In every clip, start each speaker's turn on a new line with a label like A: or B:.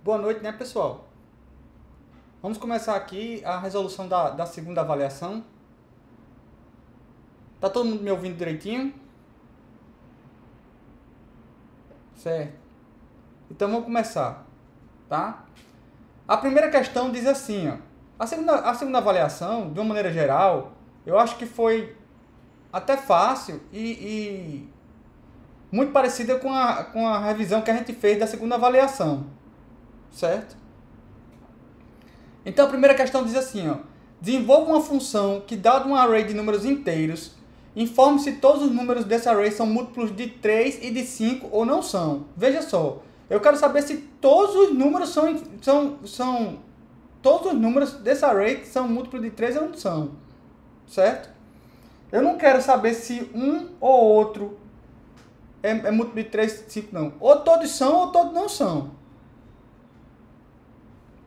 A: Boa noite, né, pessoal? Vamos começar aqui a resolução da segunda avaliação. Tá todo mundo me ouvindo direitinho? Certo. Então vamos começar, tá? A primeira questão diz assim, ó. A segunda avaliação, de uma maneira geral, eu acho que foi até fácil e muito parecida com a revisão que a gente fez da segunda avaliação, certo? Então a primeira questão diz assim, ó. Desenvolva uma função que, dado um array de números inteiros, informe se todos os números desse array são múltiplos de 3 e de 5 ou não são. Veja só, eu quero saber se todos os números todos os números desse array são múltiplos de 3 ou não são, certo? Eu não quero saber se um ou outro é múltiplo de 3 e 5 não. Ou todos são ou todos não são,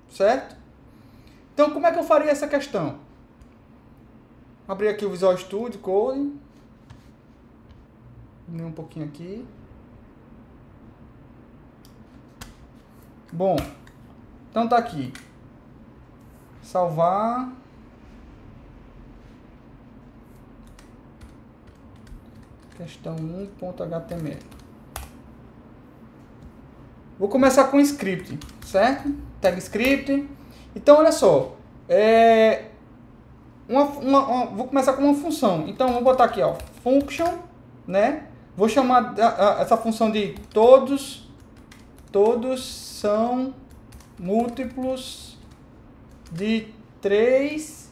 A: certo? Então, como é que eu faria essa questão? Vou abrir aqui o Visual Studio Code. Diminuir um pouquinho aqui. Bom, então tá aqui. Salvar. Questão 1.html. Vou começar com o script, certo? Tag script. Então, olha só, vou começar com uma função. Então, vou botar aqui, ó, function, né? Vou chamar essa função de todos são múltiplos de 3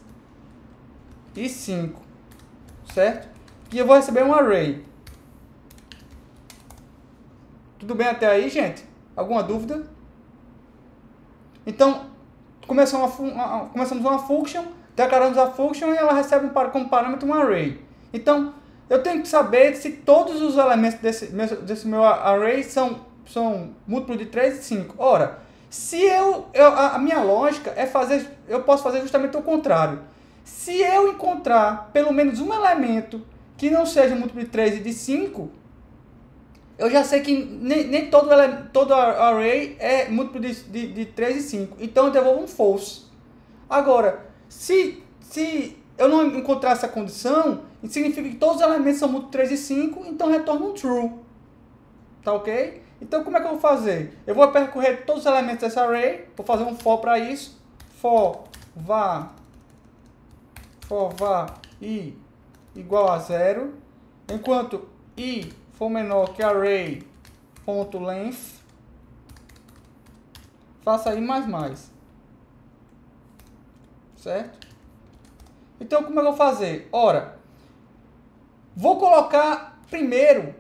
A: e 5, certo? E eu vou receber um array. Tudo bem até aí, gente? Alguma dúvida? Então, começamos uma function, declaramos a function e ela recebe como parâmetro um array. Então, eu tenho que saber se todos os elementos desse meu array são múltiplos de 3 e 5. Ora, se a minha lógica é eu posso fazer justamente o contrário. Se eu encontrar pelo menos um elemento que não seja múltiplo de 3 e de 5, eu já sei que nem todo array é múltiplo de 3 e 5. Então eu devolvo um false. Agora, se eu não encontrar essa condição, significa que todos os elementos são múltiplos de 3 e 5, então retorna um true. Tá ok? Então como é que eu vou fazer? Eu vou percorrer todos os elementos desse array, vou fazer um for para isso. For var i igual a 0, enquanto i for menor que array.length, faça i mais. Certo? Então, como é que eu vou fazer? Ora, vou colocar primeiro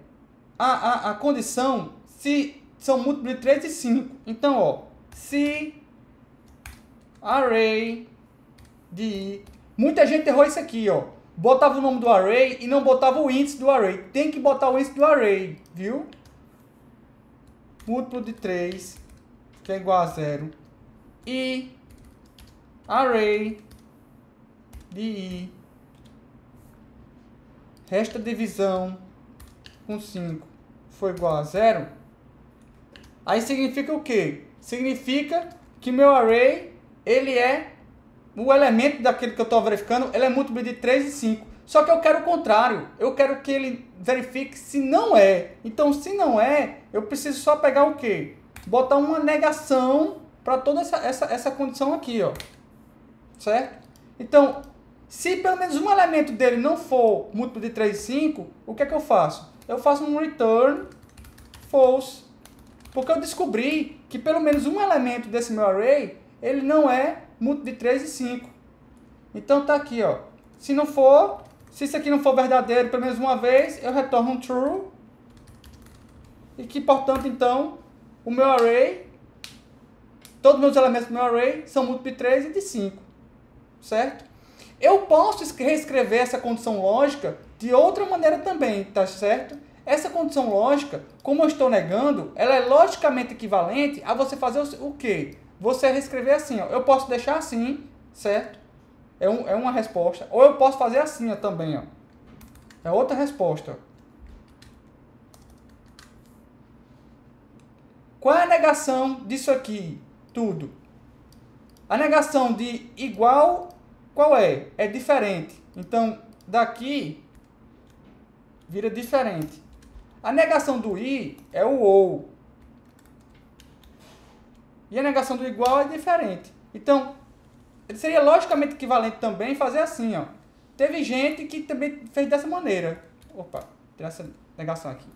A: a condição se são múltiplos de 3 e 5. Então, ó, se array de i. Muita gente errou isso aqui, ó. Botava o nome do array e não botava o índice do array. Tem que botar o índice do array, viu? Múltiplo de 3, que é igual a 0. E array de i. Resta divisão com 5 foi igual a 0. Aí significa o quê? Significa que meu array, ele é o elemento daquele que eu estou verificando, ele é múltiplo de 3 e 5. Só que eu quero o contrário. Eu quero que ele verifique se não é. Então, se não é, eu preciso só pegar o quê? Botar uma negação para toda essa condição aqui, ó. Certo? Então, se pelo menos um elemento dele não for múltiplo de 3 e 5, o que é que eu faço? Eu faço um return false. Porque eu descobri que pelo menos um elemento desse meu array, ele não é múltiplo de 3 e 5. Então tá aqui, ó. Se isso aqui não for verdadeiro pelo menos uma vez, eu retorno um true. E que, portanto, então, o meu array, todos os meus elementos do meu array são múltiplo de 3 e de 5. Certo? Eu posso reescrever essa condição lógica de outra maneira também, tá certo? Essa condição lógica, como eu estou negando, ela é logicamente equivalente a você fazer o quê? Você reescrever assim, ó. Eu posso deixar assim, certo? É uma resposta. Ou eu posso fazer assim, ó, também, ó. É outra resposta. Qual é a negação disso aqui? tudo. A negação de igual, qual é? É diferente. Então, daqui, vira diferente. A negação do i é o ou. E a negação do igual é diferente. Então, ele seria logicamente equivalente também fazer assim, ó. Teve gente que também fez dessa maneira. Opa, tirar essa negação aqui.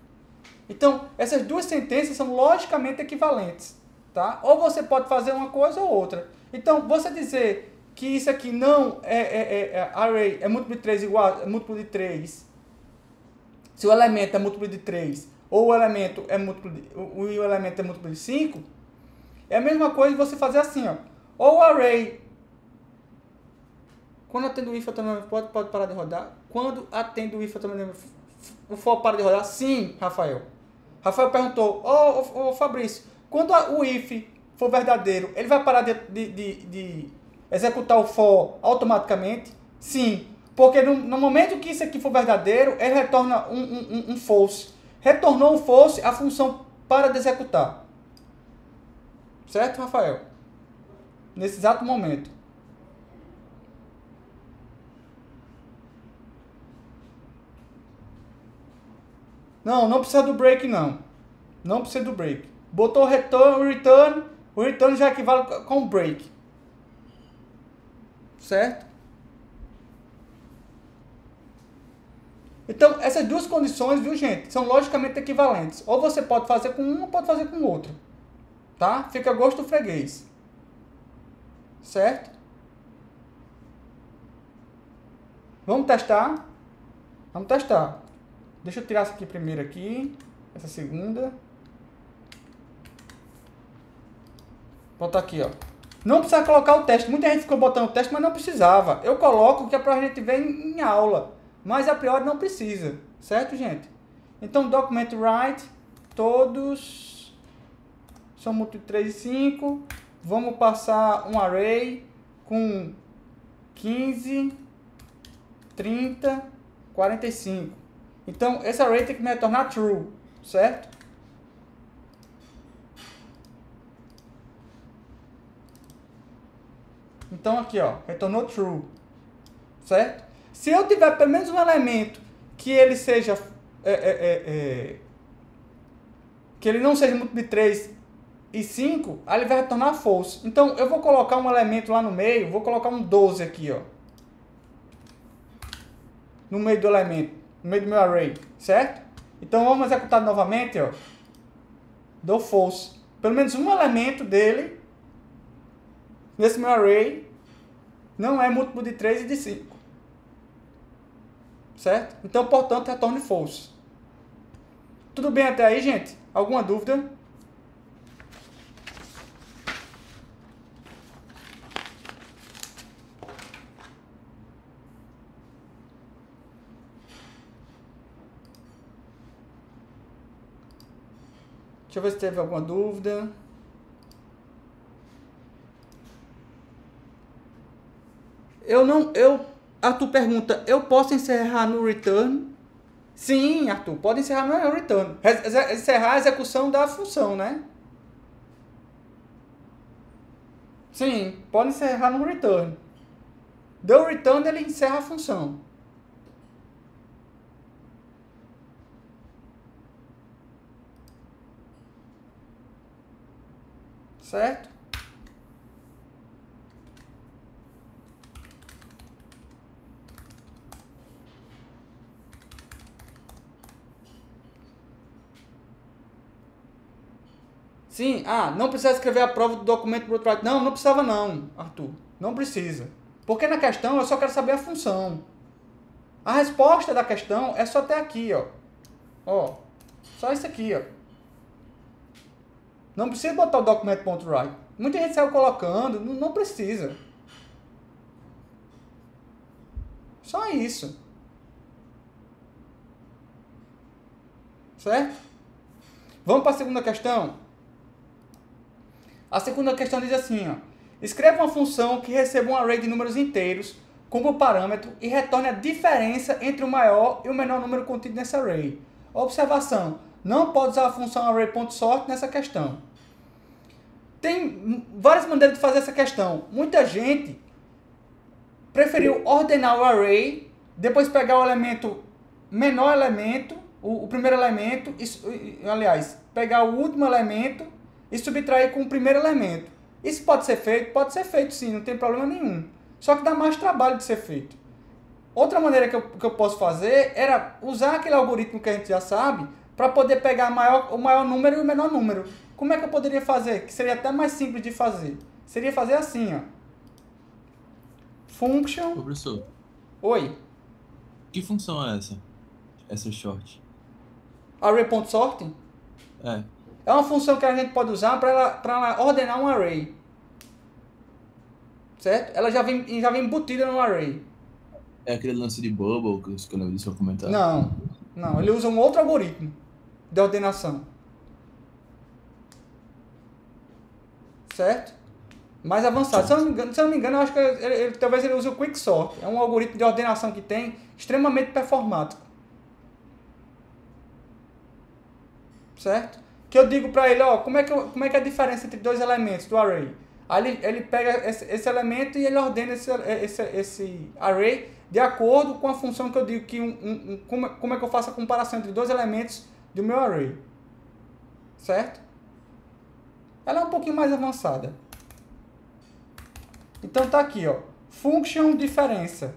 A: Então, essas duas sentenças são logicamente equivalentes, tá? Ou você pode fazer uma coisa ou outra. Então, você dizer que isso aqui não array é múltiplo de 3 igual, é múltiplo de 3, se o elemento é múltiplo de 3, ou o elemento é múltiplo de 5, é a mesma coisa de você fazer assim, ó. Ou o array, quando atende o if, pode parar de rodar? Quando atende o if, o for para de rodar? Sim, Rafael. Rafael perguntou, ô Fabrício, quando o if for verdadeiro, ele vai parar de executar o for automaticamente? Sim, porque no momento que isso aqui for verdadeiro, ele retorna um false. Retornou um false, a função para de executar. Certo, Rafael? Nesse exato momento. Não precisa do break, não. Não precisa do break. Botou o return já equivale com o break. Certo? Então, essas duas condições, viu, gente, são logicamente equivalentes. Ou você pode fazer com uma, ou pode fazer com outra. Tá? Fica a gosto do freguês. Certo? Vamos testar? Vamos testar. Deixa eu tirar essa aqui primeiro aqui. Essa segunda. Botar aqui, ó. Não precisa colocar o teste. Muita gente ficou botando o teste, mas não precisava. Eu coloco que é pra gente ver em aula. Mas a priori não precisa. Certo, gente? Então, document write. Todos são múltiplo de 3 e 5. Vamos passar um array com 15, 30, 45. Então, esse array tem que me retornar true, certo? Então, aqui, ó, retornou true, certo? Se eu tiver pelo menos um elemento que ele seja, que ele não seja múltiplo de 3 e 5, aí ele vai retornar false. Então, eu vou colocar um elemento lá no meio, vou colocar um 12 aqui, ó. No meio do elemento. No meio do meu array, certo? Então, vamos executar novamente, ó. Do false. Pelo menos um elemento dele, nesse meu array, não é múltiplo de 3 e de 5. Certo? Então, portanto, retorne false. Tudo bem até aí, gente? Alguma dúvida? Deixa eu ver se teve alguma dúvida. Arthur pergunta, eu posso encerrar no return? Sim, Arthur, pode encerrar no return. Encerrar a execução da função, né? Sim, pode encerrar no return. Deu return, ele encerra a função. Certo? Sim, não precisa escrever a prova do documento do outro lado. Não precisava não, Arthur. Não precisa. Porque na questão eu só quero saber a função. A resposta da questão é só até aqui, ó. Ó, só isso aqui, ó. Não precisa botar o documento.write. Muita gente saiu colocando, não precisa. Só isso. Certo? Vamos para a segunda questão? A segunda questão diz assim, ó. Escreva uma função que receba um array de números inteiros como parâmetro e retorne a diferença entre o maior e o menor número contido nesse array. Observação. Não pode usar a função array.sort nessa questão. Tem várias maneiras de fazer essa questão. Muita gente preferiu ordenar o array, depois pegar o elemento, menor elemento, o primeiro elemento, aliás, pegar o último elemento e subtrair com o primeiro elemento. Isso pode ser feito? Pode ser feito sim, não tem problema nenhum. Só que dá mais trabalho de ser feito. Outra maneira que eu posso fazer era usar aquele algoritmo que a gente já sabe para poder pegar o maior número e o menor número. Como é que eu poderia fazer? Que seria até mais simples de fazer. Seria fazer assim, ó. Function...
B: Ô, professor,
A: Oi.
B: que função é essa? Essa short?
A: Array.sorting
B: É,
A: é uma função que a gente pode usar para ela ordenar um array. Certo? Ela já vem embutida no array.
B: é aquele lance de bubble que eu lembro do seu comentário.
A: Não. Ele usa um outro algoritmo de ordenação. Certo? Mais avançado. Se eu não me engano, eu acho que talvez ele use o Quicksort. É um algoritmo de ordenação que tem, extremamente performático. Certo? Que eu digo para ele, ó, como é que é a diferença entre dois elementos do array? Aí ele pega esse elemento e ele ordena esse array de acordo com a função que eu digo que como é que eu faço a comparação entre dois elementos do meu array. Certo? Ela é um pouquinho mais avançada. Então tá aqui, ó, function diferença,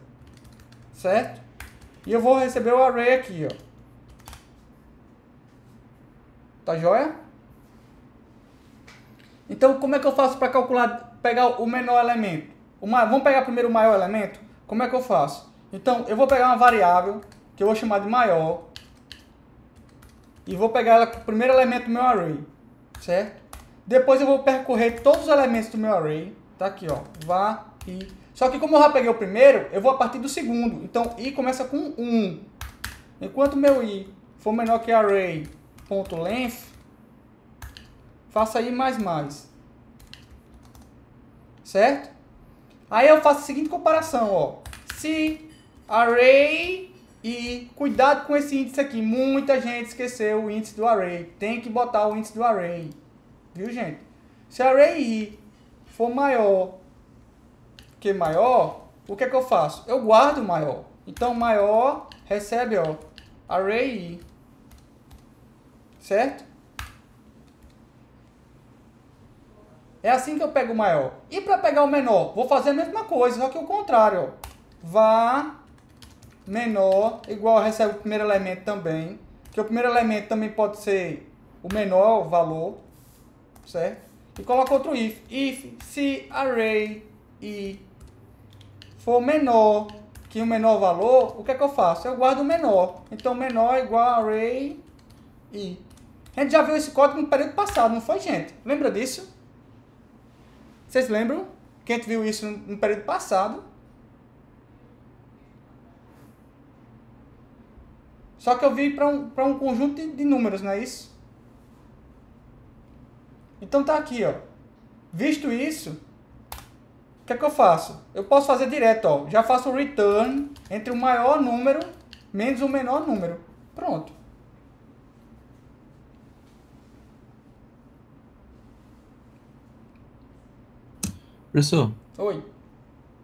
A: certo? E eu vou receber o array aqui, ó. Tá joia? Então como é que eu faço para calcular, pegar o menor elemento? Vamos pegar primeiro o maior elemento? Como é que eu faço? Então eu vou pegar uma variável que eu vou chamar de maior e vou pegar ela com o primeiro elemento do meu array, certo? Depois eu vou percorrer todos os elementos do meu array. Tá aqui, ó, var i. Só que como eu já peguei o primeiro, eu vou a partir do segundo. Então, i começa com 1. Enquanto meu i for menor que array.length, faça i mais. Certo? Aí eu faço a seguinte comparação, ó. Se array i, cuidado com esse índice aqui. Muita gente esqueceu o índice do array. Tem que botar o índice do array. Viu, gente? Se array i for maior que maior, o que é que eu faço? Eu guardo o maior. Então, maior recebe, ó, array i. Certo? É assim que eu pego o maior. E para pegar o menor, vou fazer a mesma coisa, só que o contrário, ó. Var menor igual recebe o primeiro elemento também. Que o primeiro elemento também pode ser o menor valor, certo? E coloco outro if. If se array i for menor que o menor valor, o que é que eu faço? Eu guardo o menor. Então, menor é igual a array i. A gente já viu esse código no período passado, não foi, gente? Lembra disso? Vocês lembram que a gente viu isso no período passado? Só que eu vi para um conjunto de números, não é isso? Então tá aqui, ó. Visto isso, o que é que eu faço? Eu posso fazer direto, ó. Já faço o return entre o maior número menos o menor número. Pronto.
B: Professor,
A: Oi.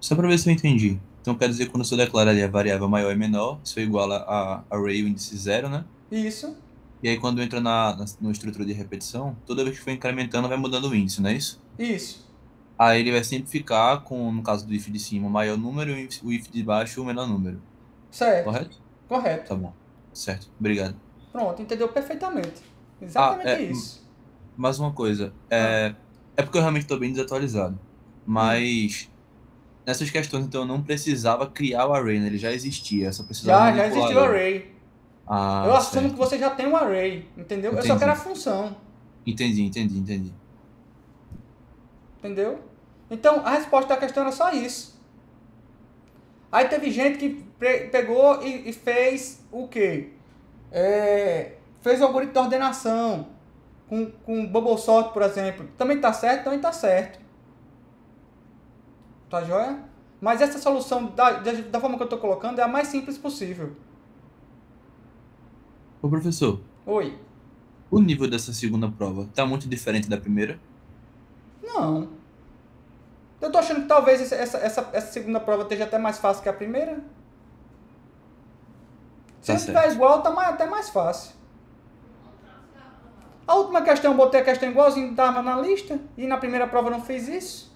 B: só para ver se eu entendi. Então quer dizer que quando você declara ali a variável maior e menor, isso é igual a array o índice 0, né?
A: Isso.
B: E aí quando entra na estrutura de repetição, toda vez que for incrementando vai mudando o índice, não é isso?
A: Isso.
B: Aí ele vai sempre ficar com, no caso do if de cima, o maior número e o if de baixo o menor número.
A: Certo.
B: Correto?
A: Correto.
B: Tá bom. Certo. Obrigado.
A: Pronto, entendeu perfeitamente. Exatamente isso.
B: Mais uma coisa. É porque eu realmente estou bem desatualizado. Mas nessas questões, então, eu não precisava criar o array, né? Ele já existia. Eu só precisava
A: Já
B: manipular
A: existiu o
B: ele.
A: array.
B: Ah,
A: Eu assumo
B: certo.
A: que você já tem um array, entendeu? Eu só
B: Entendi.
A: quero a função,
B: Entendi.
A: entendeu? Então, a resposta da questão era só isso. Aí teve gente que pegou e fez o quê? Fez o algoritmo de ordenação com bubble sort, por exemplo. Também tá certo? Também tá certo. Tá joia? Mas essa solução, da forma que eu estou colocando, é a mais simples possível.
B: Ô, professor,
A: Oi.
B: o nível dessa segunda prova tá muito diferente da primeira?
A: Não. Eu tô achando que talvez essa segunda prova esteja até mais fácil que a primeira. Se
B: Tá
A: não tiver
B: certo.
A: igual, tá até mais fácil. A última questão, eu botei a questão igualzinho, estava na lista. E na primeira prova eu não fiz isso.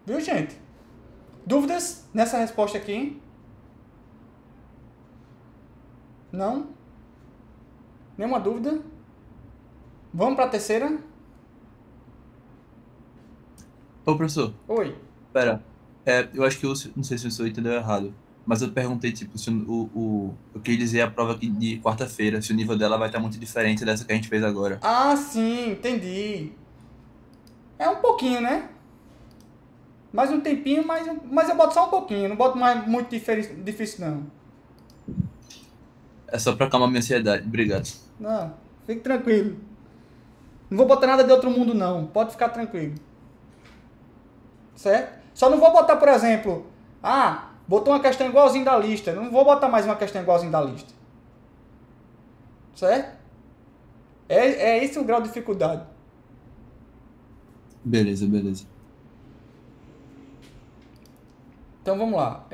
A: Viu, gente? Dúvidas nessa resposta aqui? Não? Nenhuma dúvida? Vamos para a terceira?
B: Ô, professor,
A: Oi.
B: pera. Eu acho que não sei se o senhor entendeu errado, mas eu perguntei, tipo, se eu queria dizer a prova de quarta-feira, se o nível dela vai estar muito diferente dessa que a gente fez agora.
A: Ah, sim, entendi. É um pouquinho, né? Mais um tempinho, mas eu boto só um pouquinho. Não boto mais muito difícil, não.
B: É só pra acalmar minha ansiedade. Obrigado.
A: Não, fique tranquilo. Não vou botar nada de outro mundo, não. Pode ficar tranquilo. Certo? Só não vou botar, por exemplo, botou uma questão igualzinho da lista. Não vou botar mais uma questão igualzinho da lista. Certo? É esse o grau de dificuldade.
B: Beleza, beleza.
A: Então vamos lá.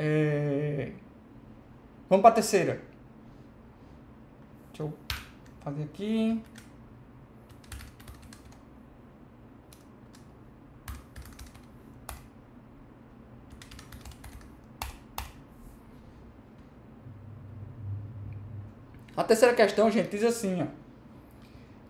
A: Vamos para a terceira. Deixa eu fazer aqui. A terceira questão, gente, diz assim, ó.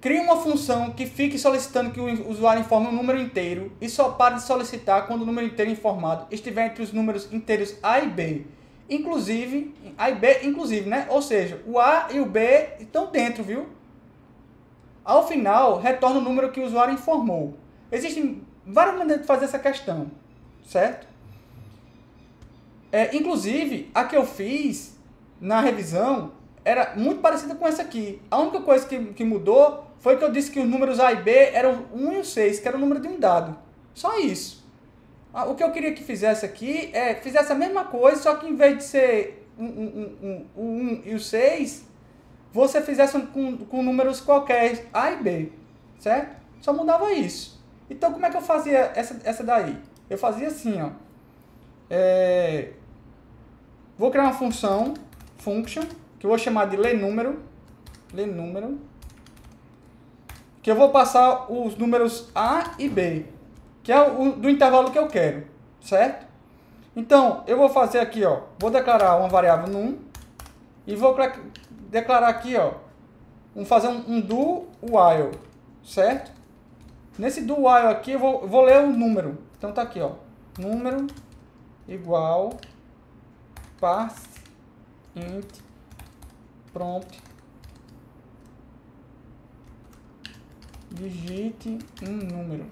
A: Crie uma função que fique solicitando que o usuário informe um número inteiro e só pare de solicitar quando o número inteiro informado estiver entre os números inteiros A e B. Inclusive, A e B, inclusive, né? Ou seja, o A e o B estão dentro, viu? Ao final, retorna o número que o usuário informou. Existem várias maneiras de fazer essa questão, certo? Inclusive, a que eu fiz na revisão era muito parecida com essa aqui. A única coisa que mudou foi que eu disse que os números A e B eram 1 e o 6, que era o número de um dado. Só isso. O que eu queria que fizesse aqui fizesse a mesma coisa, só que em vez de ser o 1 e o 6, você fizesse com números qualquer, A e B, certo? Só mudava isso. Então, como é que eu fazia essa daí? Eu fazia assim, ó. Vou criar uma função, function, que eu vou chamar de lenúmero, que eu vou passar os números A e B, que é do intervalo que eu quero, certo? Então, eu vou fazer aqui, ó, vou declarar uma variável num, e vou declarar aqui, ó, vamos fazer um do while, certo? Nesse do while aqui, eu vou ler o número. Então, tá aqui, ó, número igual parse int prompt digite um número.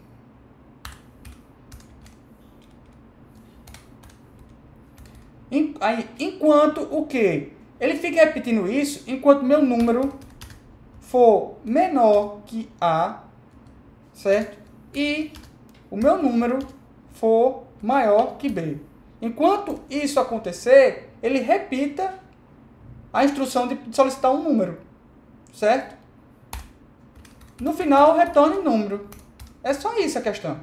A: Enquanto o quê? Ele fica repetindo isso enquanto meu número for menor que A, certo? E o meu número for maior que B. Enquanto isso acontecer, ele repita a instrução de solicitar um número, certo? No final, retorne número. É só isso a questão.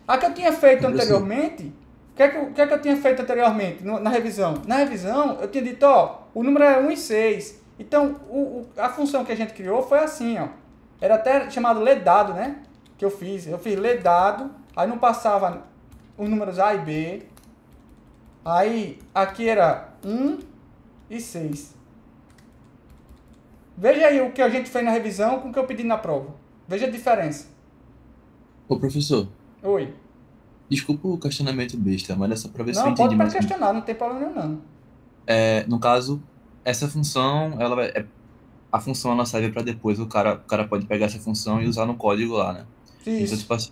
A: A que eu tinha feito anteriormente, o que é que eu tinha feito anteriormente na revisão? Na revisão, eu tinha dito, ó, o número é 1 e 6. Então, a função que a gente criou foi assim, ó. Era até chamado ledado, né? Que eu fiz. Eu fiz ledado, aí não passava os números A e B. Aí, aqui era 1 e 6. Veja aí o que a gente fez na revisão com o que eu pedi na prova. Veja a diferença.
B: Ô, professor,
A: Oi.
B: desculpa o questionamento besta, mas é só pra ver se eu
A: Não,
B: entendi
A: pode
B: mais ou menos.
A: questionar, não tem problema nenhum, não.
B: No caso, essa função, a função ela serve para depois o cara pode pegar essa função e usar no código lá, né? Então,
A: Isso.
B: tipo assim,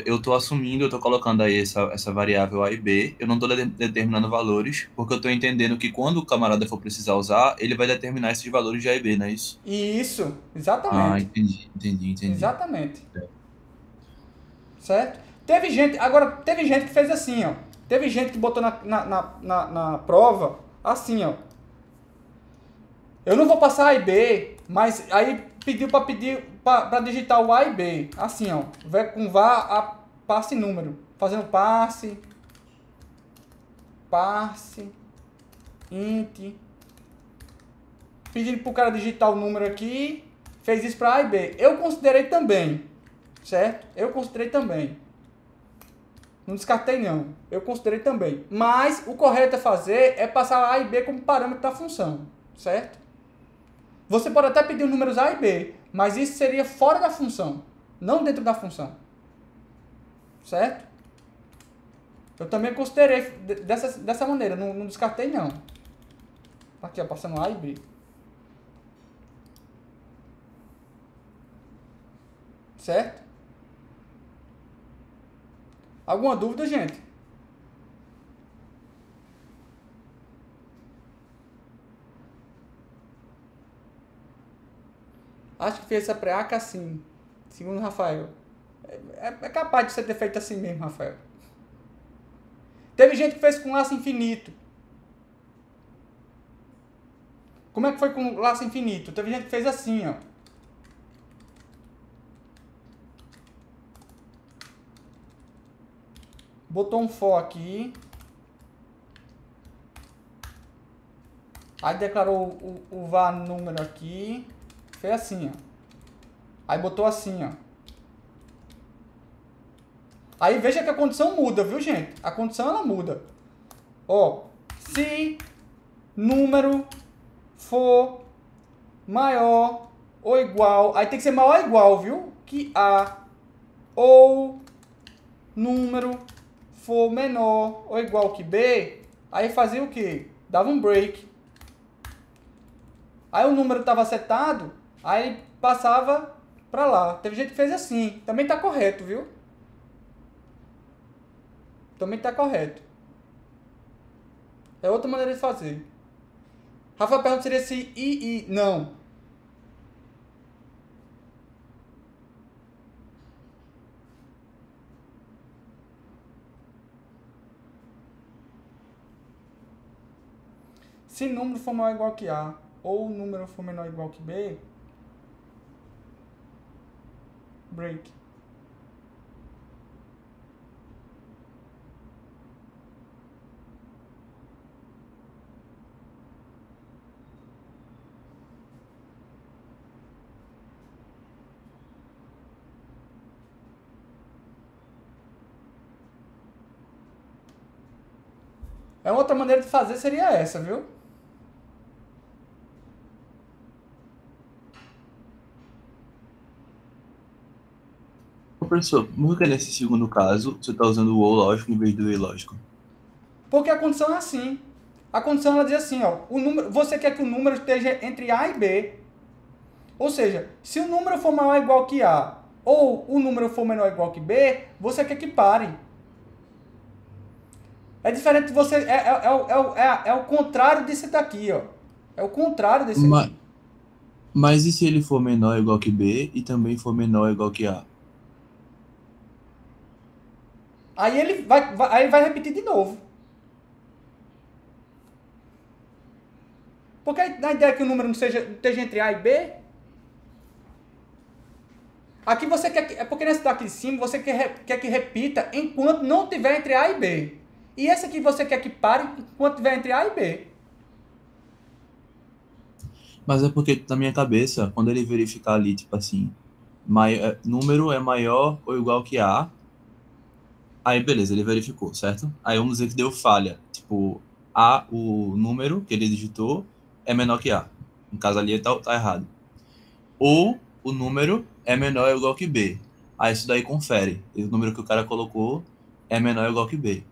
B: eu estou colocando aí essa variável A e B, eu não estou determinando valores, porque eu estou entendendo que quando o camarada for precisar usar, ele vai determinar esses valores de A e B, não é isso?
A: Isso,
B: Ah,
A: exatamente.
B: entendi.
A: Exatamente. Certo? Teve gente que fez assim, ó. Teve gente que botou na prova assim, ó. Eu não vou passar A e B, mas aí pediu para digitar o A e B. Assim, ó. Com vá a passe número. Fazendo passe, int. Pedindo pro cara digitar o número aqui. Fez isso para A e B. Eu considerei também. Certo? Eu considerei também. Não descartei não. Eu considerei também. Mas o correto a fazer é passar A e B como parâmetro da função. Certo? Você pode até pedir os números A e B. Mas isso seria fora da função. Não dentro da função. Certo? Eu também considerei dessa maneira. Não descartei não. Aqui, ó. Passando A e B. Certo? Alguma dúvida, gente? Acho que fez essa pré-aca assim. Segundo o Rafael. É capaz de você ter feito assim mesmo, Rafael. Teve gente que fez com laço infinito. Como é que foi com laço infinito? Teve gente que fez assim, ó. Botou um for aqui. Aí declarou o var número aqui. Fez assim, ó. Aí botou assim, ó. Aí veja que a condição muda, viu, gente? A condição, ela muda. Ó. Se número for maior ou igual... Aí tem que ser maior ou igual, viu? Que A. Ou número for menor ou igual que B. Aí fazia o quê? Dava um break. Aí o número estava setado, aí passava para lá. Teve gente que fez assim. Também está correto, viu? Também está correto. É outra maneira de fazer. Rafa pergunta seria se I. Não. Se número for maior ou igual que A, ou o número for menor ou igual que B, break. É outra maneira de fazer seria essa, viu?
B: Professor, por que nesse segundo caso você está usando o ou lógico em vez do e lógico?
A: Porque a condição é assim. A condição ela diz assim, ó, o número, você quer que o número esteja entre A e B. Ou seja, se o número for maior ou igual que A, ou o número for menor ou igual que B, você quer que pare. É diferente de você. É o contrário desse daqui, ó. É o contrário desse
B: Ma-
A: aqui.
B: Mas e se ele for menor ou igual que B e também for menor ou igual que A?
A: Aí ele vai repetir de novo. Porque a ideia é que o número não esteja entre A e B. Aqui você quer que. É porque nesse daqui de cima você quer que repita enquanto não tiver entre A e B. E esse aqui você quer que pare enquanto tiver entre A e B.
B: Mas é porque, na minha cabeça, quando ele verificar ali, tipo assim, número é maior ou igual que A, aí beleza, ele verificou, certo? Aí vamos dizer que deu falha. Tipo, A, o número que ele digitou é menor que A. No caso ali tá errado. Ou o número é menor ou igual que B. Aí isso daí confere. E o número que o cara colocou é menor ou igual que B.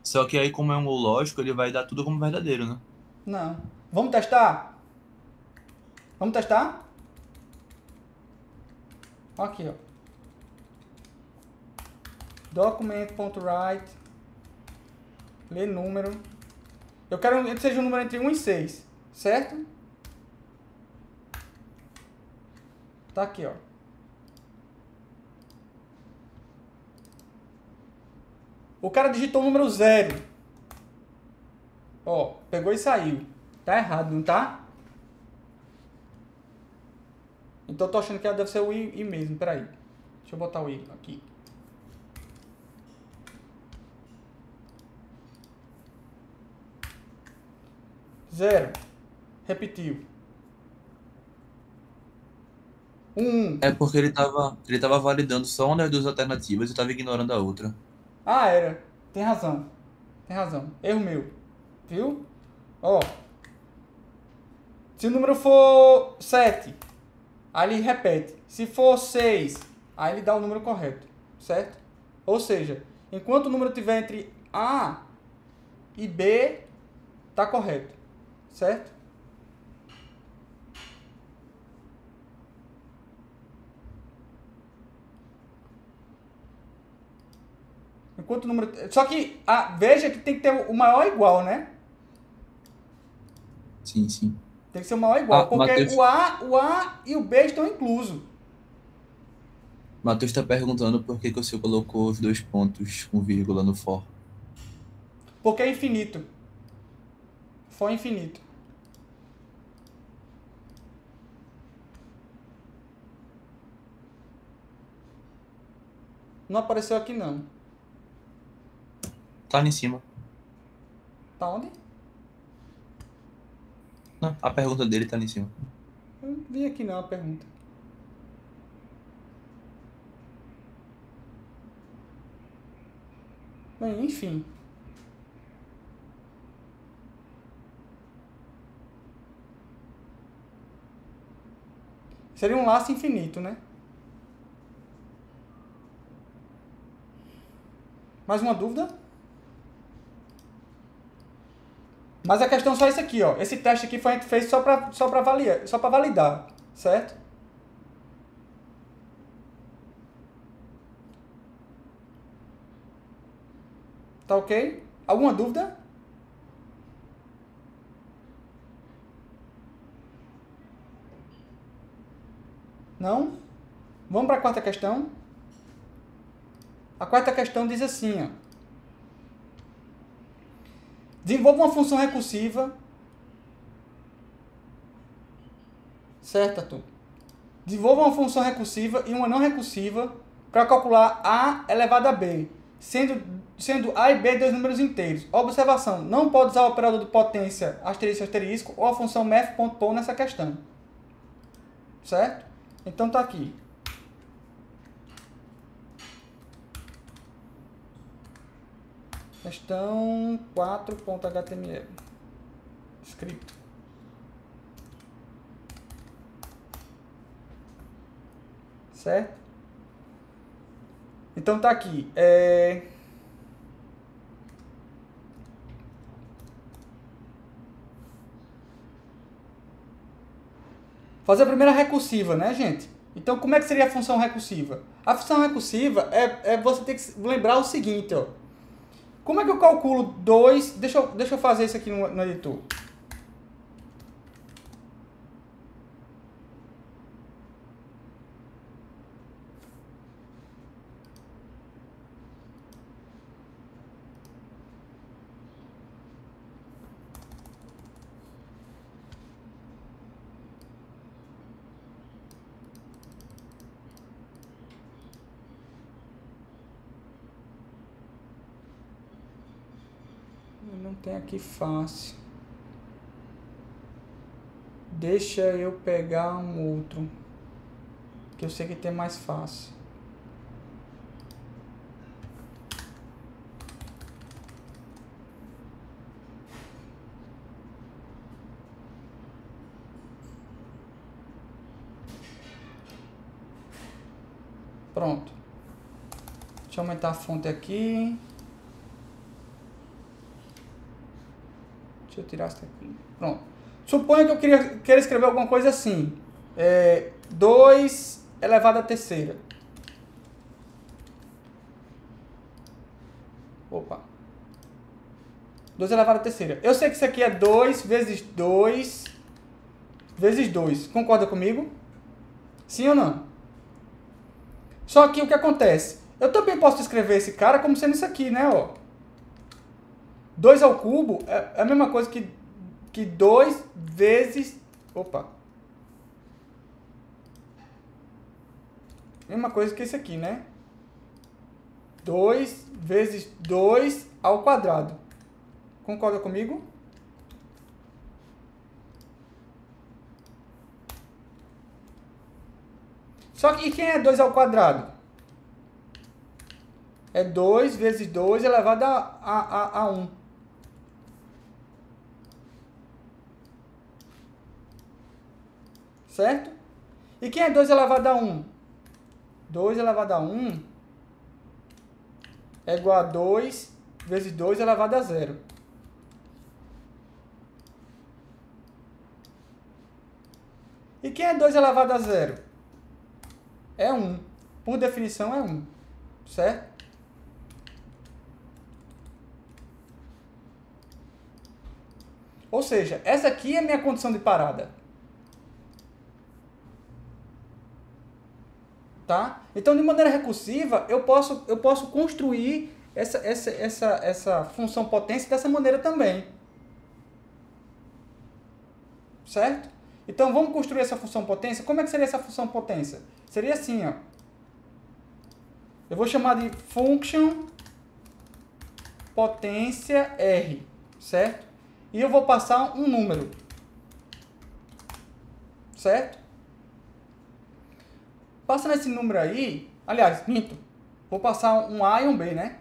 B: Só que aí, como é um ou lógico, ele vai dar tudo como verdadeiro, né?
A: Não. Vamos testar? Vamos testar? Aqui, ó. Document.write. Ler número. Eu quero que seja um número entre 1 e 6. Certo? Tá aqui, ó. O cara digitou o número 0. Ó, pegou e saiu. Tá errado, não tá? Então eu tô achando que ela deve ser o I mesmo. Peraí. Deixa eu botar o I aqui. Zero. Repetiu.
B: É porque ele tava validando só uma das duas alternativas e tava ignorando a outra.
A: Ah, era. Tem razão. Tem razão. Erro meu. Viu? Ó. Se o número for 7, aí ele repete. Se for 6, aí ele dá o número correto. Certo? Ou seja, enquanto o número estiver entre A e B, tá correto. Certo? Enquanto o número... Só que veja que tem que ter o maior igual, né?
B: Sim, sim.
A: Tem que ser o maior igual. Porque
B: Matheus,
A: o A e o B estão inclusos.
B: Matheus tá perguntando por que o senhor colocou os 2 pontos com vírgula no for.
A: Porque é infinito. For infinito. Não apareceu aqui, não.
B: Tá ali em cima.
A: Tá onde?
B: Não, a pergunta dele tá ali em cima.
A: Eu não vi aqui, não, a pergunta. Bem, enfim. Seria um laço infinito, né? Mais uma dúvida? Mas a questão é só isso aqui, ó. Esse teste aqui a gente fez só para validar, certo? Tá ok? Alguma dúvida? Não? Vamos para a quarta questão? A quarta questão diz assim, ó. Desenvolva uma função recursiva. Certo, Arthur? Desenvolva uma função recursiva e uma não recursiva para calcular A elevado a B, sendo A e B dois números inteiros. Observação, não pode usar o operador de potência asterisco ou a função math.poll nessa questão. Certo? Então tá aqui. Questão 4.html. Escrito. Certo? Então tá aqui. Fazer a primeira recursiva, né, gente? Então, como é que seria a função recursiva? A função recursiva você tem que lembrar o seguinte, ó. Como é que eu calculo 2? Deixa eu fazer isso aqui no editor. Não tem aqui fácil. Deixa eu pegar um outro. Que eu sei que tem mais fácil. Pronto. Deixa eu aumentar a fonte aqui. Deixa eu tirar isso aqui. Pronto. Suponha que eu queira escrever alguma coisa assim. 2 elevado à terceira. Opa. 2 elevado à terceira. Eu sei que isso aqui é 2 vezes 2 vezes 2. Concorda comigo? Sim ou não? Só que o que acontece? Eu também posso escrever esse cara como sendo isso aqui, né? Ó. 2 ao cubo é a mesma coisa que 2 vezes... Opa. Mesma coisa que esse aqui, né? 2 vezes 2 ao quadrado. Concorda comigo? Só que e quem é 2 ao quadrado? É 2 vezes 2 elevado a 1. Certo? E quem é 2 elevado a 1? 2 elevado a 1 é igual a 2 vezes 2 elevado a 0. E quem é 2 elevado a 0? É 1. Por definição é 1. Certo? Ou seja, essa aqui é a minha condição de parada. Tá? Então, de maneira recursiva, eu posso construir essa função potência dessa maneira também. Certo? Então, vamos construir essa função potência. Como é que seria essa função potência? Seria assim, ó. Eu vou chamar de function potência R, certo? E eu vou passar um número, certo? Passando esse número aí, aliás, minto, vou passar um A e um B, né?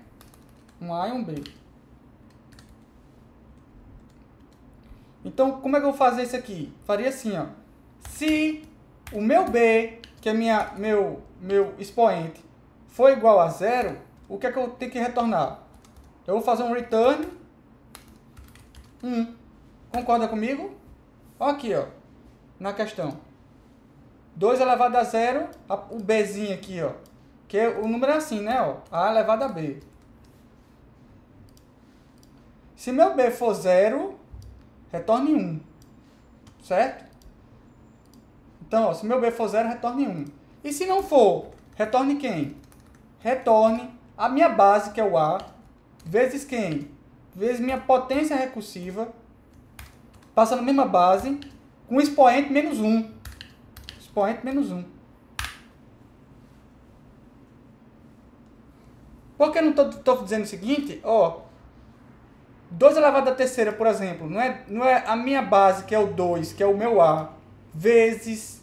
A: Um A e um B. Então, como é que eu vou fazer isso aqui? Faria assim, ó. Se o meu B, que é meu expoente, for igual a 0, o que é que eu tenho que retornar? Eu vou fazer um return 1. Concorda comigo? Olha aqui, ó, na questão. 2 elevado a 0, o Bzinho aqui, ó. Que o número é assim, né? Ó, A elevado a B. Se meu B for 0, retorne 1. Certo? Então, ó, se meu B for 0, retorne 1. E se não for, retorne quem? Retorne a minha base, que é o A, vezes quem? Vezes minha potência recursiva, passando a mesma base, com expoente menos 1. Expoente menos 1. Por que eu não estou dizendo o seguinte? Ó, 2 elevado à terceira, por exemplo, não é a minha base, que é o 2, que é o meu A, vezes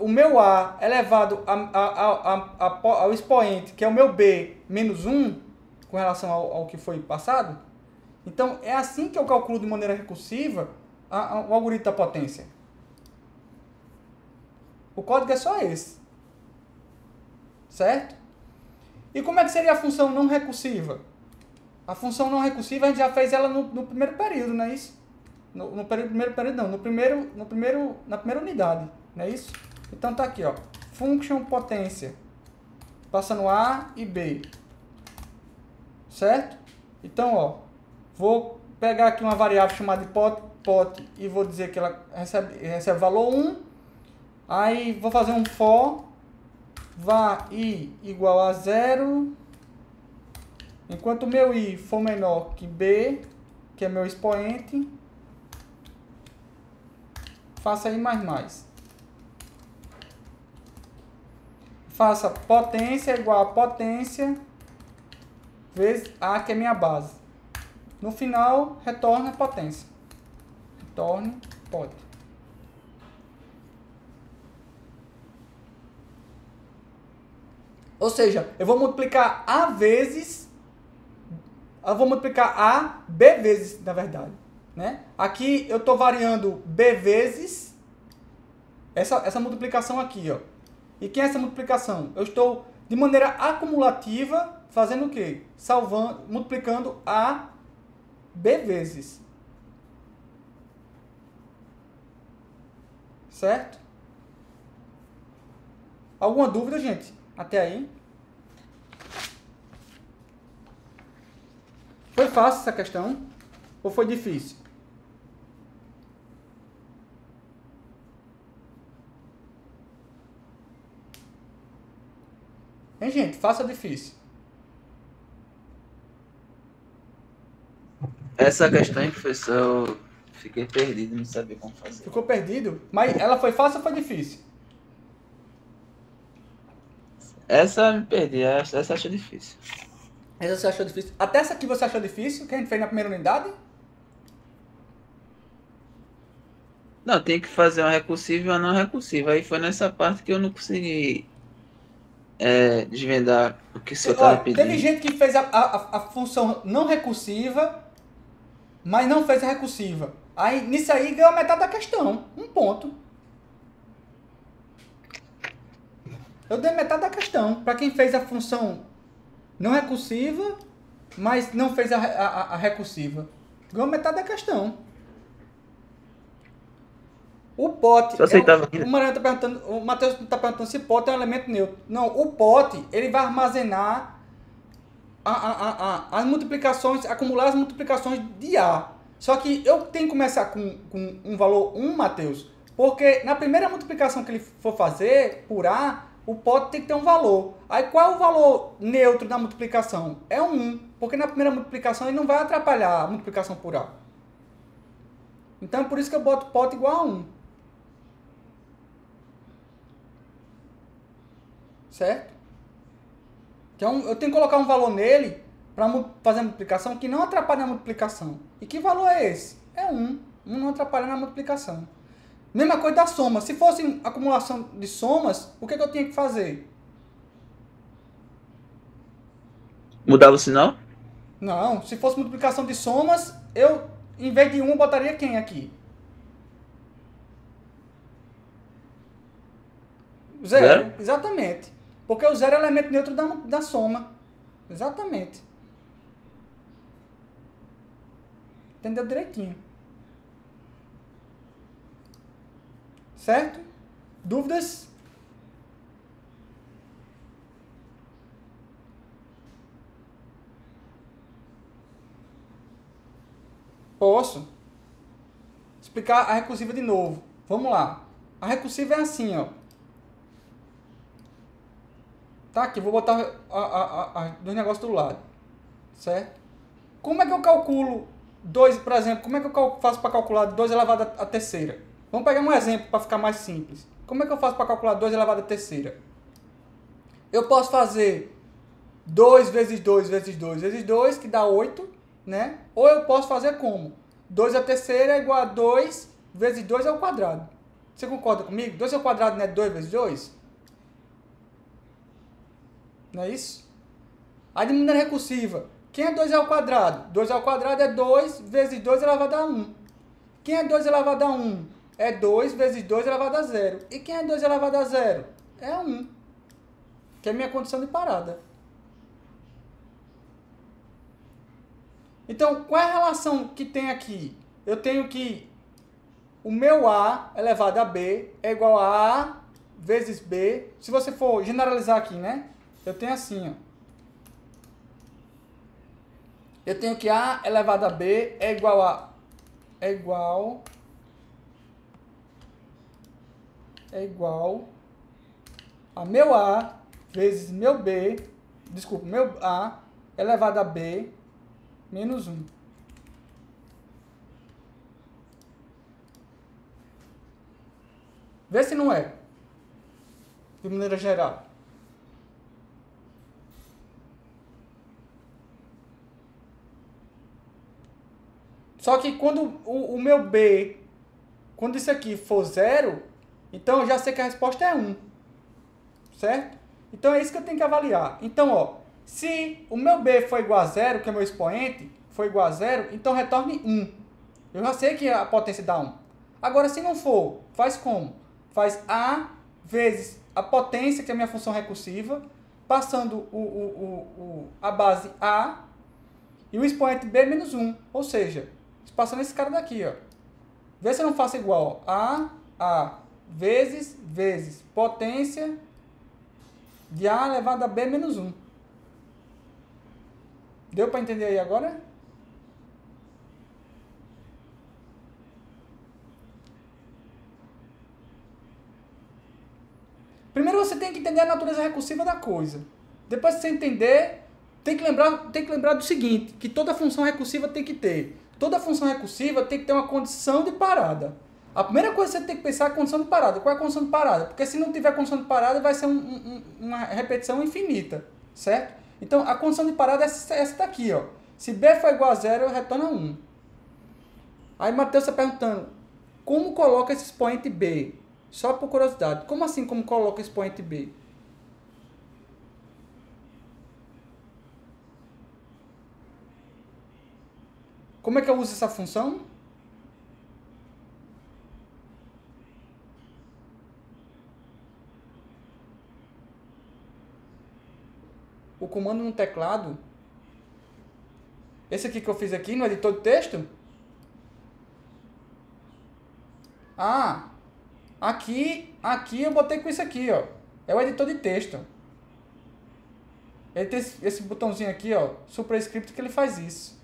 A: o meu A elevado ao expoente, que é o meu B, menos 1, com relação ao que foi passado. Então, é assim que eu calculo de maneira recursiva o algoritmo da potência. O código é só esse. Certo? E como é que seria a função não recursiva? A função não recursiva a gente já fez ela no primeiro período, não é isso? Primeiro período não, na primeira unidade, não é isso? Então tá aqui, ó, function potência, passando A e B, certo? Então, ó, vou pegar aqui uma variável chamada de pot e vou dizer que ela recebe valor 1, aí vou fazer um for, var i igual a 0, enquanto o meu i for menor que b, que é meu expoente, faça i mais. Faça potência igual a potência vezes A, que é minha base. No final, retorna potência. Retorne pot. Ou seja, eu vou multiplicar A vezes... Eu vou multiplicar A, B vezes, na verdade. Né? Aqui eu estou variando B vezes essa multiplicação aqui, ó. E que é essa multiplicação? Eu estou, de maneira acumulativa, fazendo o quê? Multiplicando A, B vezes. Certo? Alguma dúvida, gente? Até aí? Foi fácil essa questão? Ou foi difícil? Hein, gente? Fácil ou difícil?
C: Essa questão aí, professor, eu fiquei perdido, não sabia como fazer.
A: Ficou perdido? Mas ela foi fácil ou foi difícil?
C: Essa eu me perdi, essa eu achei difícil.
A: Essa você achou difícil? Até essa aqui você achou difícil, que a gente fez na primeira unidade?
C: Não, tem que fazer uma recursiva e uma não recursiva. Aí foi nessa parte que eu não consegui desvendar o que o senhor estava
A: Olha,
C: pedindo.
A: teve gente que fez a função não recursiva, mas não fez a recursiva. Aí, nisso aí, ganhou metade da questão. Um ponto. Eu dei metade da questão. Para quem fez a função não recursiva, mas não fez a recursiva. Ganhou metade da questão. O pote...
C: Só aceitava
A: o Matheus está perguntando se pote é um elemento neutro. Não, o pote, ele vai armazenar as multiplicações, acumular as multiplicações de A. Só que eu tenho que começar com um valor 1, Matheus, porque na primeira multiplicação que ele for fazer por A, o pote tem que ter um valor. Aí qual é o valor neutro da multiplicação? É 1, porque na primeira multiplicação ele não vai atrapalhar a multiplicação por A. Então por isso que eu boto pote igual a 1. Certo? Então eu tenho que colocar um valor nele para fazer a multiplicação que não atrapalhe a multiplicação. E que valor é esse? É 1. 1 não atrapalha na multiplicação. Mesma coisa da soma. Se fosse acumulação de somas, o que eu tinha que fazer?
C: Mudava o sinal?
A: Não, se fosse multiplicação de somas, eu, em vez de 1, botaria quem aqui? Zero. Exatamente. Porque o zero é o elemento neutro da soma. Exatamente. Entendeu direitinho. Certo? Dúvidas? Posso. Explicar a recursiva de novo. Vamos lá. A recursiva é assim, ó. Tá aqui, vou botar dois negócios do lado. Certo? Como é que eu calculo 2, por exemplo, como é que eu faço para calcular 2 elevado à terceira? Vamos pegar um exemplo para ficar mais simples. Como é que eu faço para calcular 2 elevado à terceira? Eu posso fazer 2 vezes 2 vezes 2 vezes 2, que dá 8, né? Ou eu posso fazer como? 2 à terceira é igual a 2 vezes 2 ao quadrado. Você concorda comigo? 2 ao quadrado não é 2 vezes 2? Não é isso? Aí de maneira recursiva, quem é 2 ao quadrado? 2 ao quadrado é 2 vezes 2 elevado a 1. Quem é 2 elevado a 1? É 2 vezes 2 elevado a 0. E quem é 2 elevado a 0? É 1. Que é a minha condição de parada. Então, qual é a relação que tem aqui? Eu tenho que o meu A elevado a B é igual a A vezes B. Se você for generalizar aqui, né? Eu tenho assim, ó. Eu tenho que A elevado a B é igual a meu A vezes meu B, desculpa, meu A elevado a B menos 1. Vê se não é, de maneira geral. Só que quando o meu B, quando isso aqui for 0, então eu já sei que a resposta é 1. Certo? Então é isso que eu tenho que avaliar. Então, ó, se o meu B for igual a 0, que é o meu expoente, for igual a 0, então retorne 1. Eu já sei que a potência dá 1. Agora, se não for, faz como? Faz A vezes a potência, que é a minha função recursiva, passando a base A e o expoente B menos 1. Ou seja, passando esse cara daqui, ó. Vê se eu não faço igual. A vezes potência de A elevado a B menos 1. Deu para entender aí agora? Primeiro você tem que entender a natureza recursiva da coisa. Depois que você entender, tem que lembrar do seguinte, que toda função recursiva tem que ter. Toda função recursiva tem que ter uma condição de parada. A primeira coisa que você tem que pensar é a condição de parada. Qual é a condição de parada? Porque se não tiver condição de parada, vai ser uma repetição infinita, certo? Então, a condição de parada é essa daqui, ó. Se b for igual a 0, retorna 1. Aí, Matheus está perguntando, como coloca esse expoente b? Só por curiosidade. Como assim, como coloca esse expoente b? Como é que eu uso essa função? O comando no teclado. Esse aqui que eu fiz aqui no editor de texto. Ah, aqui eu botei com isso aqui, ó. É o editor de texto. Ele tem esse botãozinho aqui, ó, suprascript, que ele faz isso.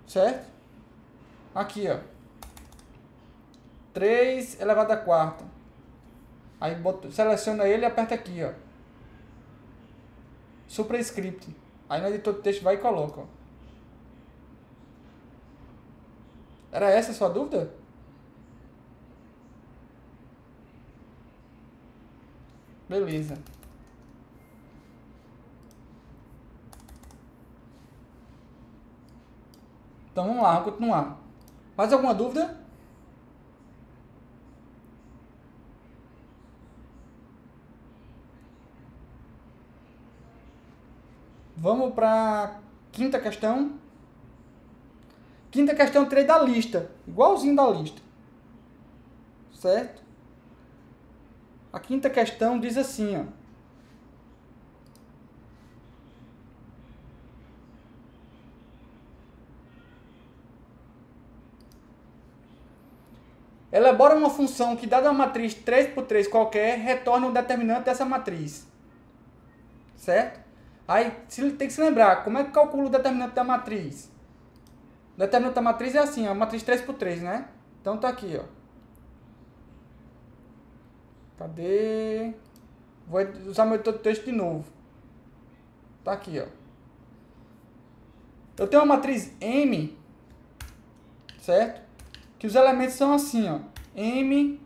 A: Certo? Aqui, ó. 3 elevado a quarta. Aí seleciona ele e aperta aqui, ó. Suprascript. Aí no editor de texto vai e coloca, ó. Era essa a sua dúvida? Beleza. Então vamos lá, vamos continuar. Mais alguma dúvida? Vamos para a quinta questão. Quinta questão, tirei da lista. Igualzinho da lista. Certo? A quinta questão diz assim, ó. Elabora uma função que, dada uma matriz 3 por 3 qualquer, retorna um determinante dessa matriz. Certo? Aí tem que se lembrar, como é que calcula o determinante da matriz? O determinante da matriz é assim, ó, matriz 3 por 3, né? Então tá aqui, ó. Cadê? Vou usar meu editor de texto de novo. Tá aqui, ó. Eu tenho uma matriz M, certo? Que os elementos são assim, ó. M.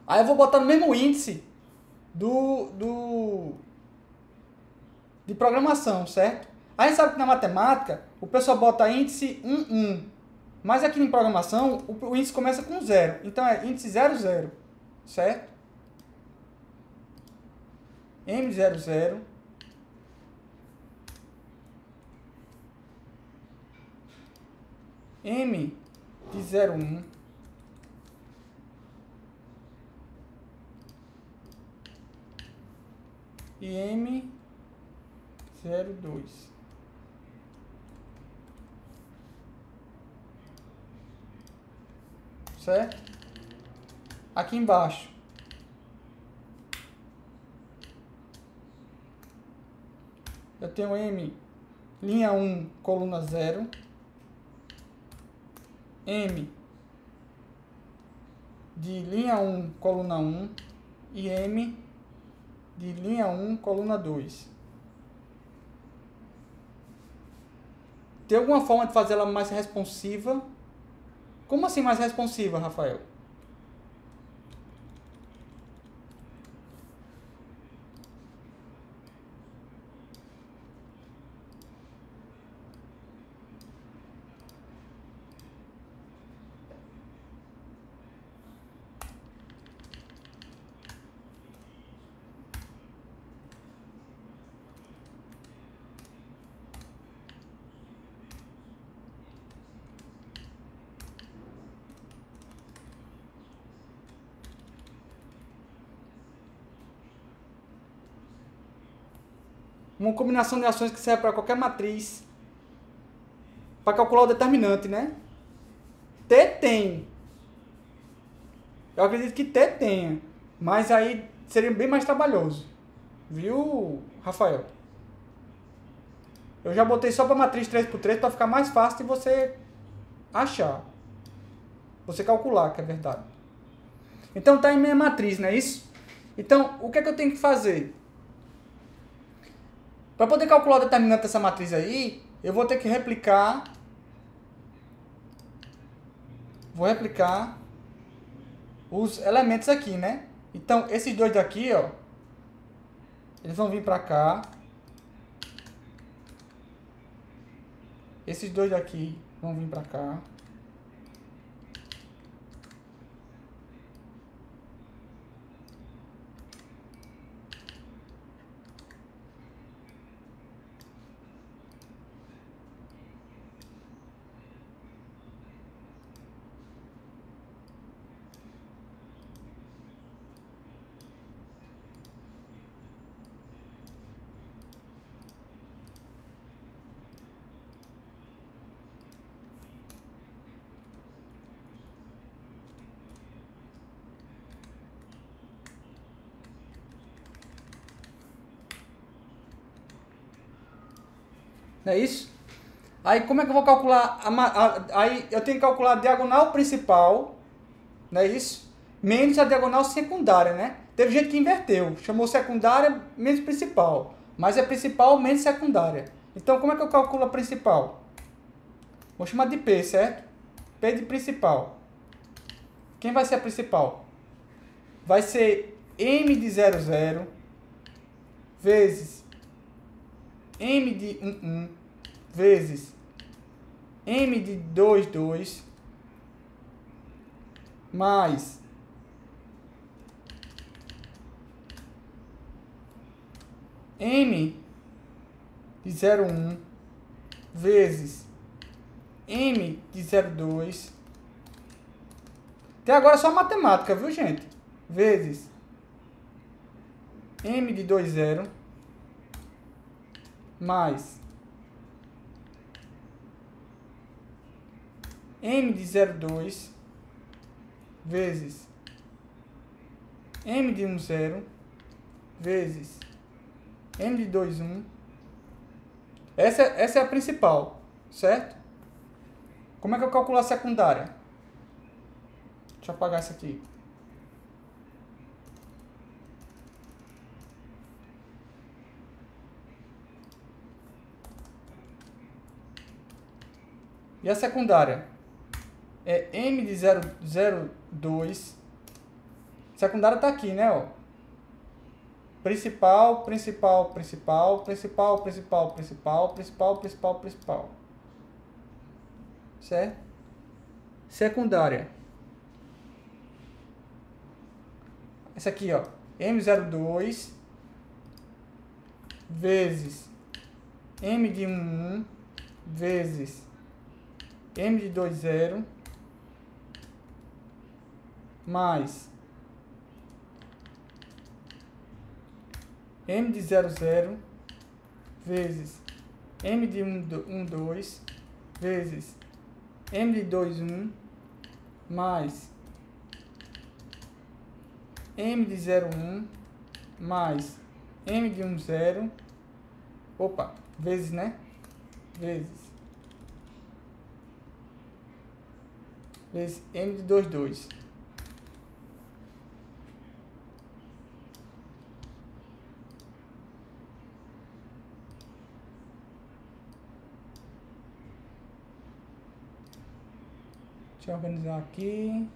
A: Aí eu vou botar no mesmo índice de programação, certo? Aí a gente sabe que na matemática o pessoal bota índice 1, 1. Mas aqui em programação o índice começa com 0. Então é índice 0, 0. Certo? M00. M de 01. E M02. Certo? Aqui embaixo eu tenho M linha 1, coluna 0, M de linha 1, coluna 1 e M de linha 1, coluna 2. Tem alguma forma de fazer ela mais responsiva? Como assim mais responsiva, Rafael? Uma combinação de ações que serve para qualquer matriz. Para calcular o determinante, né? T tem. Eu acredito que T tenha. Mas aí seria bem mais trabalhoso. Viu, Rafael? Eu já botei só para matriz 3x3 para ficar mais fácil de você achar. Você calcular, que é verdade. Então tá em minha matriz, não é isso? Então, o que é que eu tenho que fazer? Para poder calcular o determinante dessa matriz aí, eu vou ter que replicar. Vou replicar os elementos aqui, né? Então, esses dois daqui, ó, eles vão vir para cá. Esses dois daqui vão vir para cá. Não é isso? Aí como é que eu vou calcular? Aí eu tenho que calcular a diagonal principal, não é isso? Menos a diagonal secundária, né? Teve gente que inverteu, chamou secundária menos principal. Mas é principal menos secundária. Então como é que eu calculo a principal? Vou chamar de P, certo? P de principal. Quem vai ser a principal? Vai ser M de 00 vezes M de 1 vezes M de 2 mais M de 01 vezes M de 02. Até agora é só matemática, viu, gente? Vezes M de 20 mais M de 02 vezes M de 10 vezes M de 21. Essa é a principal, certo? Como é que eu calculo a secundária? Deixa eu apagar isso aqui. E a secundária? É M de 002. Secundária tá aqui, né? Ó. Principal, principal, principal, principal, principal, principal, principal, principal, principal. Certo? Secundária. Essa aqui, ó. M02 vezes M de 11 vezes M de 20 mais M de 00 vezes M de 12 vezes M de 21 mais M de 01 mais M de 10. Opa, vezes, né? Vezes M de 22. Deixa eu organizar aqui.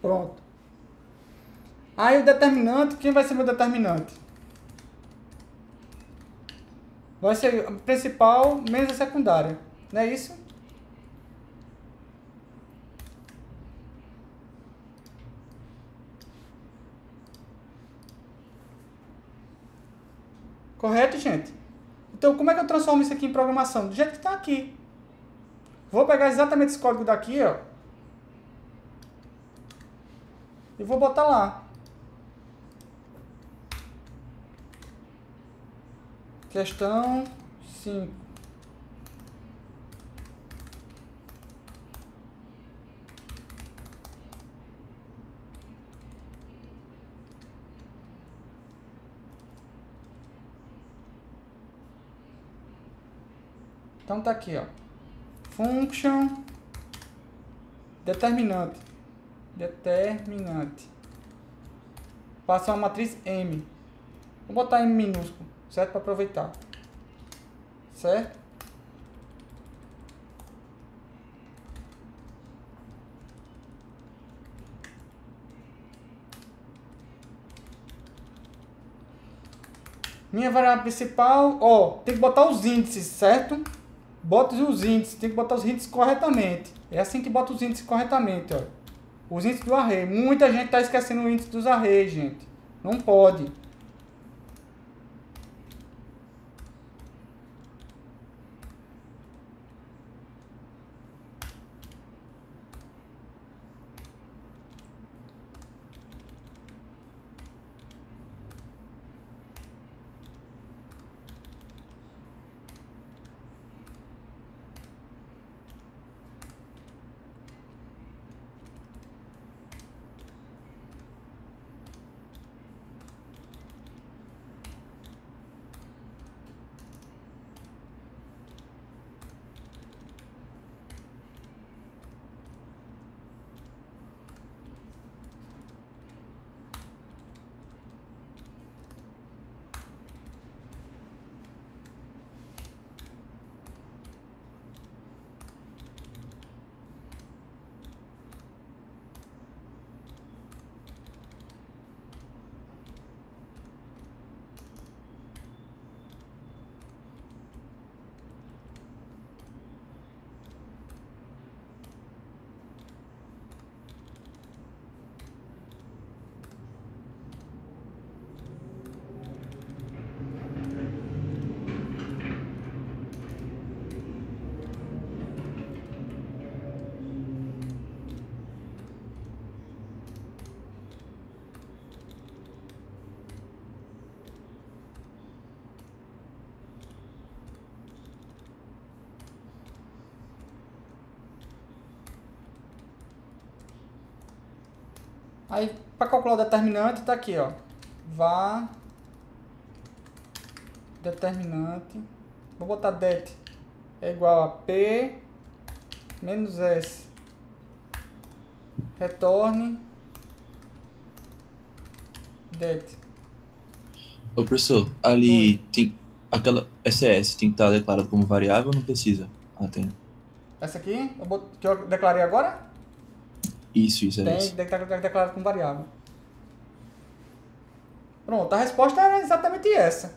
A: Pronto. Aí o determinante, quem vai ser meu determinante? Vai ser a principal menos a secundária. Não é isso? Correto, gente? Então, como é que eu transformo isso aqui em programação? Do jeito que está aqui. Vou pegar exatamente esse código daqui, ó. E vou botar lá. Questão 5. Então tá aqui, ó. Function determinante. Determinante. Passa uma matriz M. Vou botar M minúsculo, certo? Para aproveitar. Certo? Minha variável principal, ó, tem que botar os índices, certo? Bota os índices, tem que botar os índices corretamente. É assim que bota os índices corretamente, ó. Os índices do array. Muita gente está esquecendo o índice dos arrays, gente. Não pode. Aí, para calcular o determinante, tá aqui, ó. Var determinante. Vou botar det é igual a p menos s. Retorne det.
B: Ô, professor, ali tem aquela SS tem que estar declarado como variável ou não precisa? Ah, tem.
A: Essa aqui, que eu declarei agora?
B: Isso, é
A: Tem
B: isso.
A: que estar declarado como variável. Pronto, a resposta era exatamente essa.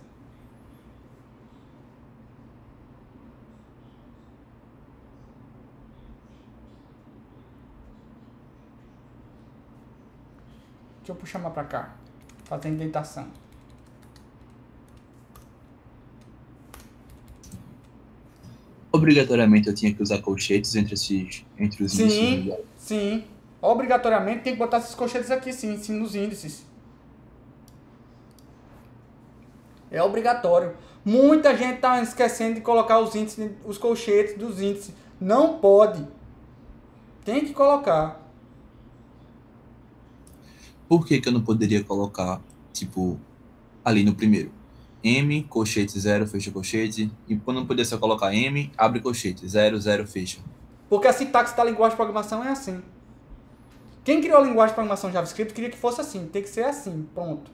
A: Deixa eu puxar mais para cá, fazer a indentação.
B: Obrigatoriamente eu tinha que usar colchetes entre os índices.
A: Sim. Obrigatoriamente tem que botar esses colchetes aqui, sim, nos índices. É obrigatório. Muita gente está esquecendo de colocar os índices, os colchetes dos índices. Não pode. Tem que colocar.
B: Por que eu não poderia colocar, tipo, ali no primeiro? M, colchete 0, fecha colchete. E quando não podia só colocar M, abre colchete, 0, 0, fecha.
A: Porque a sintaxe da linguagem de programação é assim. Quem criou a linguagem de programação JavaScript queria que fosse assim. Tem que ser assim, pronto.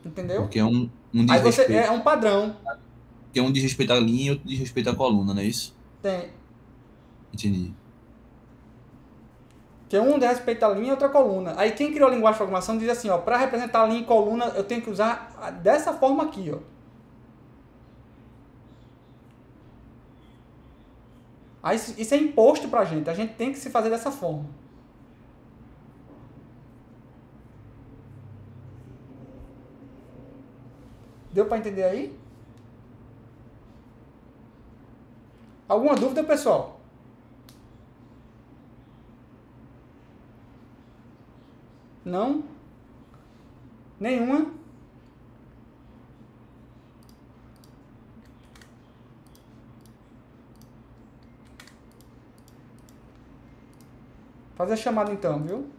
A: Entendeu?
B: Porque é um
A: Aí você
B: desrespeito.
A: é um padrão.
B: Porque um desrespeita a linha e outro desrespeita a coluna, não é isso?
A: Tem.
B: Entendi.
A: Que um respeita a linha e outra coluna. Aí quem criou a linguagem de programação diz assim, ó, para representar a linha e coluna, eu tenho que usar dessa forma aqui, ó. Aí isso é imposto pra gente, a gente tem que se fazer dessa forma. Deu para entender aí? Alguma dúvida, pessoal? Não? Nenhuma? Fazer a chamada então, viu?